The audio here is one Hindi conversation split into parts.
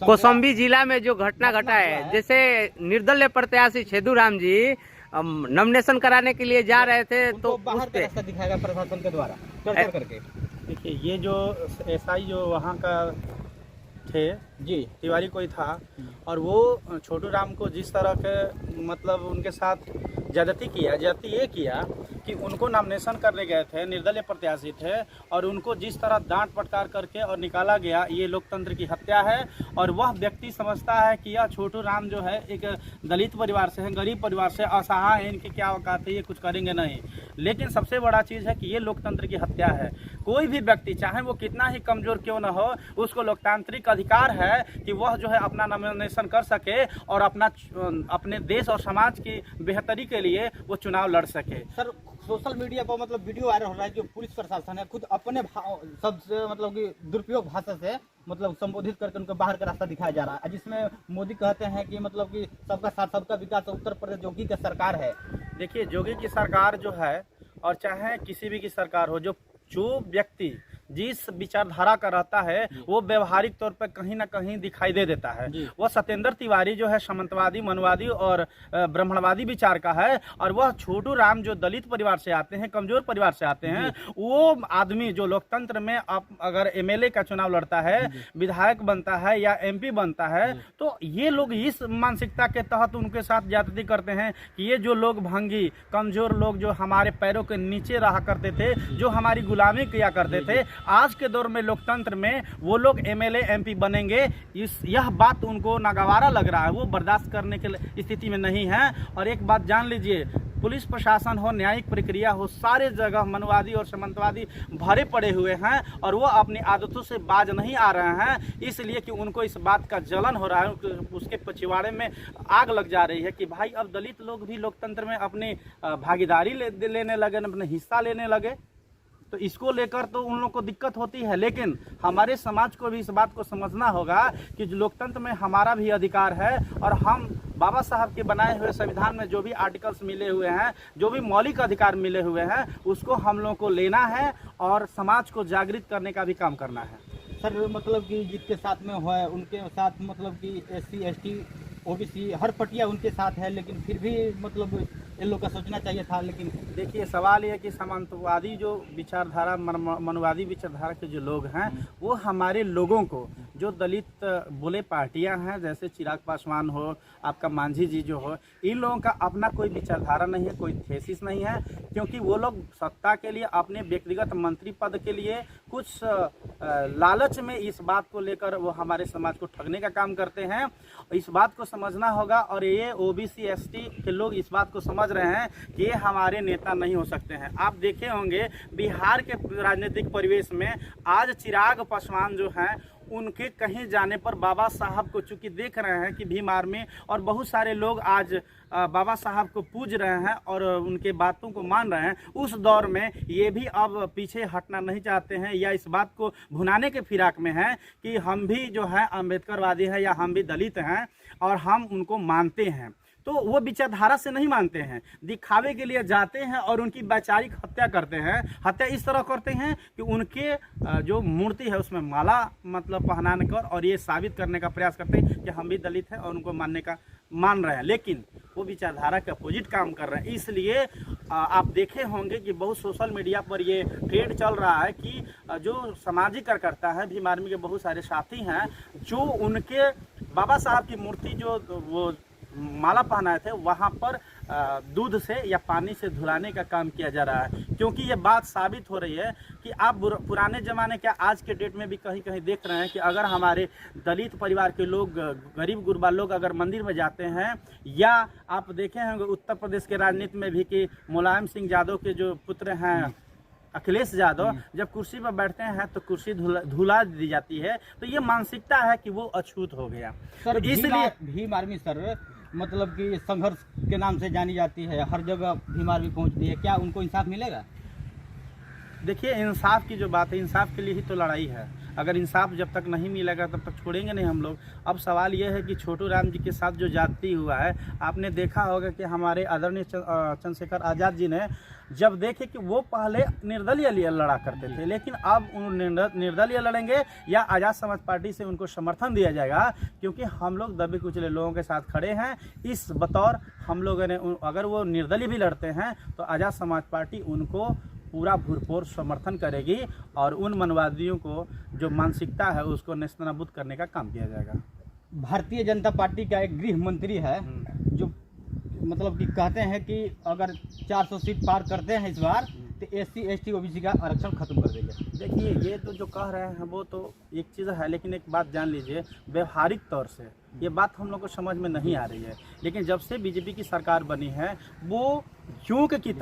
कौशाम्बी जिला में जो घटना घटा है, जैसे निर्दलीय प्रत्याशी छेदूराम जी नॉमिनेशन कराने के लिए जा रहे थे तो बाहर का रास्ता दिखाएगा प्रशासन के द्वारा चर्चा करके। देखिए, ये जो एसआई जो वहाँ का थे जी तिवारी कोई था, और वो छोटू राम को जिस तरह के मतलब उनके साथ ज्यादती ये किया कि उनको नॉमिनेशन करने गए थे, निर्दलीय प्रत्याशी थे, और उनको जिस तरह डांट फटकार करके और निकाला गया, ये लोकतंत्र की हत्या है। और वह व्यक्ति समझता है कि यह छोटू राम जो है एक दलित परिवार से है, गरीब परिवार से, असहाय है, इनकी क्या औकात है, ये कुछ करेंगे नहीं। लेकिन सबसे बड़ा चीज़ है कि ये लोकतंत्र की हत्या है। कोई भी व्यक्ति चाहे वो कितना ही कमजोर क्यों न हो, उसको लोकतांत्रिक अधिकार है कि वह जो है अपना नॉमिनेशन कर सके और अपने देश और समाज की बेहतरी के लिए वो चुनाव लड़ सके। सर, सोशल मीडिया पर मतलब वीडियो वायरल हो रहा है जो पुलिस प्रशासन है खुद अपने सबसे मतलब कि दुरुपयोग भाषा से मतलब संबोधित करके उनको बाहर का रास्ता दिखाया जा रहा है, जिसमें मोदी कहते हैं कि मतलब कि सबका साथ सबका विकास उत्तर प्रदेश योगी की सरकार है। देखिए, योगी की सरकार जो है, और चाहे किसी भी की सरकार हो, जो व्यक्ति जिस विचारधारा का रहता है वो व्यवहारिक तौर पर कहीं ना कहीं दिखाई दे देता है। वह सत्येंद्र तिवारी जो है सामंतवादी, मनुवादी और ब्राह्मणवादी विचार का है, और वह छोटू राम जो दलित परिवार से आते हैं, कमजोर परिवार से आते हैं, वो आदमी जो लोकतंत्र में अगर एमएलए का चुनाव लड़ता है, विधायक बनता है या एमपी बनता है, तो ये लोग इस मानसिकता के तहत उनके साथ ज्यादती करते हैं कि ये जो लोग भंगी कमजोर लोग जो हमारे पैरों के नीचे रहा करते थे, जो हमारी गुलामी किया करते थे, आज के दौर में लोकतंत्र में वो लोग एमएलए एमपी बनेंगे, यह बात उनको नागवारा लग रहा है, वो बर्दाश्त करने की स्थिति में नहीं है। और एक बात जान लीजिए, पुलिस प्रशासन हो, न्यायिक प्रक्रिया हो, सारे जगह मनुवादी और सामंतवादी भरे पड़े हुए हैं, और वो अपनी आदतों से बाज नहीं आ रहे हैं, इसलिए कि उनको इस बात का जलन हो रहा है, उसके पछवाड़े में आग लग जा रही है कि भाई अब दलित लोग भी लोकतंत्र में अपनी भागीदारी लेने लगे, अपने हिस्सा लेने लगे। तो इसको लेकर तो उन लोग को दिक्कत होती है, लेकिन हमारे समाज को भी इस बात को समझना होगा कि लोकतंत्र में हमारा भी अधिकार है, और हम बाबा साहब के बनाए हुए संविधान में जो भी आर्टिकल्स मिले हुए हैं, जो भी मौलिक अधिकार मिले हुए हैं, उसको हम लोगों को लेना है और समाज को जागृत करने का भी काम करना है। सर, मतलब कि जिसके साथ में है उनके साथ मतलब कि SC ST OBC हर पटिया उनके साथ है, लेकिन फिर भी मतलब इन लोग का सोचना चाहिए था। लेकिन देखिए, सवाल यह है कि सामंतवादी जो विचारधारा, मनुवादी विचारधारा के जो लोग हैं, वो हमारे लोगों को, जो दलित बोले पार्टियां हैं, जैसे चिराग पासवान हो, आपका मांझी जी जो हो, इन लोगों का अपना कोई विचारधारा नहीं है, कोई थेसिस नहीं है, क्योंकि वो लोग सत्ता के लिए, अपने व्यक्तिगत मंत्री पद के लिए कुछ लालच में इस बात को लेकर वो हमारे समाज को ठगने का काम करते हैं। इस बात को समझना होगा, और ये OBC ST के लोग इस बात को समझ रहे हैं कि ये हमारे नेता नहीं हो सकते हैं। आप देखे होंगे बिहार के राजनीतिक परिवेश में आज चिराग पासवान जो हैं, उनके कहीं जाने पर बाबा साहब को चूंकि देख रहे हैं कि भीम आर्मी और बहुत सारे लोग आज बाबा साहब को पूज रहे हैं और उनके बातों को मान रहे हैं, उस दौर में ये भी अब पीछे हटना नहीं चाहते हैं, या इस बात को भुनाने के फिराक में हैं कि हम भी जो है अम्बेडकरवादी हैं, या हम भी दलित हैं और हम उनको मानते हैं। तो वो विचारधारा से नहीं मानते हैं, दिखावे के लिए जाते हैं और उनकी वैचारिक हत्या करते हैं। हत्या इस तरह करते हैं कि उनके जो मूर्ति है उसमें माला मतलब पहनाने कर, और ये साबित करने का प्रयास करते हैं कि हम भी दलित हैं और उनको मान रहे हैं, लेकिन वो विचारधारा के अपोजिट काम कर रहे हैं। इसलिए आप देखे होंगे कि बहुत सोशल मीडिया पर ये ट्रेंड चल रहा है कि जो सामाजिक कार्यकर्ता है, भीम आर्मी के बहुत सारे साथी हैं, जो उनके बाबा साहब की मूर्ति जो वो माला पहनाए थे, वहाँ पर दूध से या पानी से धुलाने का काम किया जा रहा है, क्योंकि ये बात साबित हो रही है कि आप पुराने ज़माने क्या आज के डेट में भी कहीं कहीं देख रहे हैं कि अगर हमारे दलित परिवार के लोग, गरीब गुरबा लोग अगर मंदिर में जाते हैं, या आप देखे होंगे उत्तर प्रदेश के राजनीति में भी कि मुलायम सिंह यादव के जो पुत्र हैं अखिलेश यादव, जब कुर्सी पर बैठते हैं तो कुर्सी धुला दी जाती है। तो ये मानसिकता है कि वो अछूत हो गया। सर, इसलिए भीम आर्मी सर मतलब कि संघर्ष के नाम से जानी जाती है, हर जगह भीम आर्मी पहुंचती है, क्या उनको इंसाफ मिलेगा? देखिए, इंसाफ की जो बात है, इंसाफ के लिए ही तो लड़ाई है। अगर इंसाफ जब तक नहीं मिलेगा तब तक छोड़ेंगे नहीं हम लोग। अब सवाल ये है कि छोटू राम जी के साथ जो जाति हुआ है, आपने देखा होगा कि हमारे आदरणीय चंद्रशेखर आज़ाद जी ने जब देखे कि वो पहले निर्दलीय लड़ा करते थे, लेकिन अब उन निर्दलीय लड़ेंगे या आज़ाद समाज पार्टी से उनको समर्थन दिया जाएगा, क्योंकि हम लोग दबे कुचले लोगों के साथ खड़े हैं। इस बतौर हम लोगों ने अगर वो निर्दलीय भी लड़ते हैं तो आज़ाद समाज पार्टी उनको पूरा भरपूर समर्थन करेगी और उन मनवादियों को जो मानसिकता है उसको नेस्तनाबूद करने का काम किया जाएगा। भारतीय जनता पार्टी का एक गृह मंत्री है जो मतलब कि कहते हैं कि अगर 400 सीट पार करते हैं इस बार तो SC ST OBC का आरक्षण खत्म कर देंगे। देखिए, ये तो जो कह रहे हैं वो तो एक चीज़ है, लेकिन एक बात जान लीजिए, व्यवहारिक तौर से ये बात हम लोग को समझ में नहीं आ रही है। लेकिन जब से बीजेपी की सरकार बनी है वो जोंक की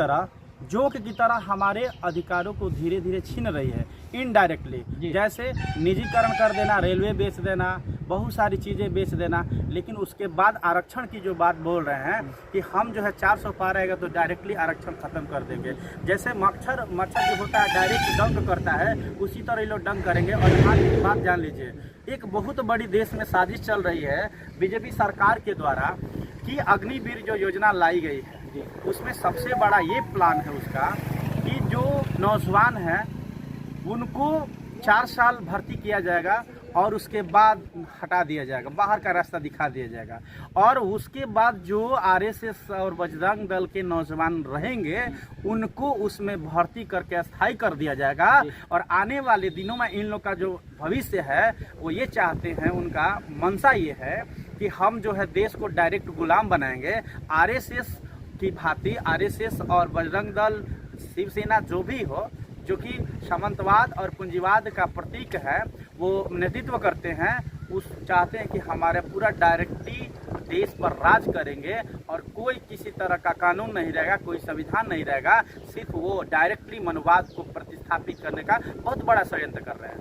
तरह हमारे अधिकारों को धीरे धीरे छीन रही है इनडायरेक्टली। जैसे निजीकरण कर देना, रेलवे बेच देना, बहुत सारी चीज़ें बेच देना, लेकिन उसके बाद आरक्षण की जो बात बोल रहे हैं कि हम जो है 400 पार रहेगा तो डायरेक्टली आरक्षण खत्म कर देंगे। जैसे मच्छर जो होता है डायरेक्ट डंक करता है, उसी तरह ये लोग डंक करेंगे। और यहाँ की बात जान लीजिए, एक बहुत बड़ी देश में साजिश चल रही है बीजेपी सरकार के द्वारा कि अग्निवीर जो योजना लाई गई है उसमें सबसे बड़ा ये प्लान है उसका कि जो नौजवान हैं उनको 4 साल भर्ती किया जाएगा और उसके बाद हटा दिया जाएगा, बाहर का रास्ता दिखा दिया जाएगा। और उसके बाद जो RSS और बजरंग दल के नौजवान रहेंगे उनको उसमें भर्ती करके स्थायी कर दिया जाएगा। और आने वाले दिनों में इन लोग का जो भविष्य है वो ये चाहते हैं, उनका मंशा ये है कि हम जो है देश को डायरेक्ट गुलाम बनाएंगे। RSS की भांति RSS और बजरंग दल, शिवसेना जो भी हो, जो कि सामंतवाद और पूंजीवाद का प्रतीक है, वो नेतृत्व करते हैं, उस चाहते हैं कि हमारे पूरा डायरेक्टली देश पर राज करेंगे और कोई किसी तरह का कानून नहीं रहेगा, कोई संविधान नहीं रहेगा, सिर्फ वो डायरेक्टली मनवाद को प्रतिस्थापित करने का बहुत बड़ा षड्यंत्र कर रहे हैं।